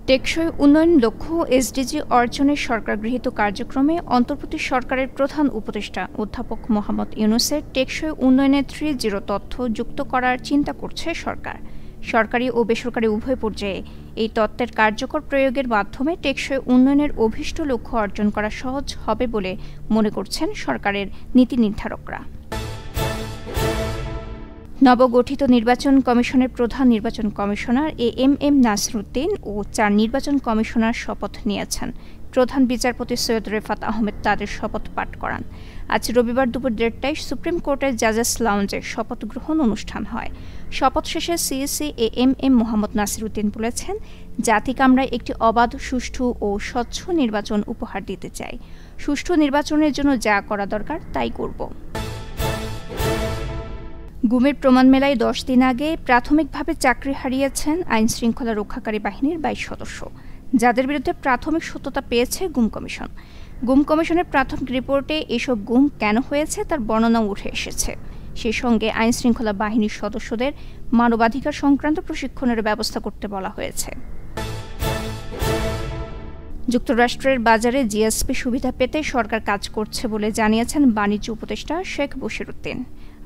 টেকসই উন্নয়ন লক্ষ্য এসডিজি অর্জনের সরকার গৃহীত কার্যক্রমে অন্তর্বর্তী সরকারের প্রধান উপদেষ্টা অধ্যাপক মোহাম্মদ ইউনূসের টেকসই উন্নয়নে 3.0 তথ্য যুক্ত করার চিন্তা করছে সরকার। সরকারি ও বেসরকারি উভয় পর্যায়ে এই তত্ত্বের কার্যকর প্রয়োগের মাধ্যমে টেকসই উন্নয়নের অভীষ্ট লক্ষ্য অর্জন করা সহজ হবে বলে মনে করছেন সরকারের নীতি নির্ধারকরা। নবগঠিত নির্বাচন কমিশনের প্রধান নির্বাচন কমিশনার এএমএম নাসির উদ্দিন ও 4 নির্বাচন কমিশনার শপথ নিয়েছেন। প্রধান বিচারপতি সৈয়দ রেফাত আহমেদ তাদের শপথ পাঠ করান। আজ রবিবার দুপুর 1:30টায় সুপ্রিম কোর্টের জাজেস লাউঞ্জে শপথ গ্রহণ অনুষ্ঠান হয়। শপথ শেষে সিএসি এএমএম মোহাম্মদ নাসির উদ্দিন বলেছেন, জাতিকে আমরা একটি অবাধ, সুষ্ঠু ও স্বচ্ছ নির্বাচন উপহার দিতে চাই। সুষ্ঠু নির্বাচনের জন্য যা করা দরকার তাই করব। গুমের প্রমাণ মেলায় 10 দিন আগে প্রাথমিকভাবে চাকরি হারিয়েছেন আইনশৃঙ্খলা রক্ষাকারী বাহিনীর 22 সদস্য, যাদের বিরুদ্ধে প্রাথমিক সত্যতা পেয়েছে গুম কমিশন। গুম কমিশনের প্রাথমিক রিপোর্টে এসব গুম কেন হয়েছে তার বর্ণনা উঠে এসেছে। সেই সঙ্গে আইনশৃঙ্খলা বাহিনীর সদস্যদের মানবাধিকার সংক্রান্ত প্রশিক্ষণের ব্যবস্থা করতে বলা হয়েছে। যুক্তরাষ্ট্রের বাজারে জিএসপি সুবিধা পেতে সরকার কাজ করছে বলে জানিয়েছেন বাণিজ্য উপদেষ্টা শেখ বশির উদ্দিন।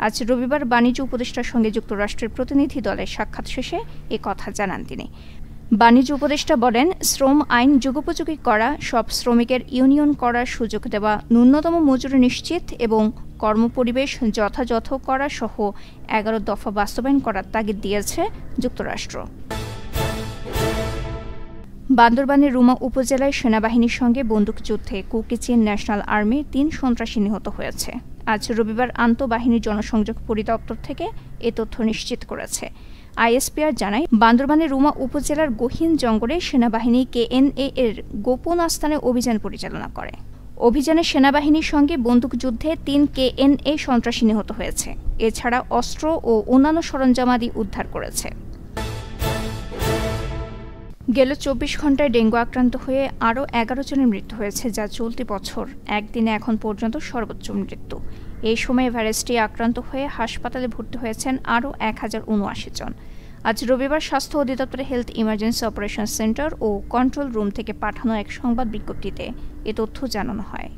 আজ রবিবার বাণিজ্য উপদেষ্টার সঙ্গে যুক্তরাষ্ট্রের প্রতিনিধি দলের সাক্ষাৎ শেষে এ কথা জানান তিনি। বাণিজ্য উপদেষ্টা বলেন, শ্রম আইন যুগোপযোগী করা, সব শ্রমিকের ইউনিয়ন করার সুযোগ দেওয়া, ন্যূনতম মজুরি নিশ্চিত এবং কর্মপরিবেশ যথাযথ করা সহ 11 দফা বাস্তবায়ন করার তাগিদ দিয়েছে যুক্তরাষ্ট্র। বান্দরবানের রুমা উপজেলায় সেনাবাহিনীর সঙ্গে বন্দুকযুদ্ধে কুকিচিন ন্যাশনাল আর্মির 3 সন্ত্রাসী নিহত হয়েছে। আজ রবিবার আন্তঃবাহিনী জনসংযোগ পরিদপ্তর থেকে এ তথ্য নিশ্চিত করেছে। আইএসপিআর জানায়, বান্দরবানের রুমা উপজেলার গহীন জঙ্গলে সেনাবাহিনী কেএনএ এর গোপন আস্তানে অভিযান পরিচালনা করে। অভিযানে সেনাবাহিনীর সঙ্গে বন্দুকযুদ্ধে 3 কেএনএ সন্ত্রাসী নিহত হয়েছে। এছাড়া অস্ত্র ও অন্যান্য সরঞ্জামাদি উদ্ধার করেছে। গেল 24 ঘণ্টায় ডেঙ্গু আক্রান্ত হয়ে আরও 11 জনের মৃত্যু হয়েছে, যা চলতি বছর একদিনে এখন পর্যন্ত সর্বোচ্চ মৃত্যু। এই সময়ে ভাইরাসটি আক্রান্ত হয়ে হাসপাতালে ভর্তি হয়েছেন আরও 1079 জন। আজ রবিবার স্বাস্থ্য অধিদপ্তরের হেলথ ইমার্জেন্সি অপারেশন সেন্টার ও কন্ট্রোল রুম থেকে পাঠানো এক সংবাদ বিজ্ঞপ্তিতে এ তথ্য জানানো হয়।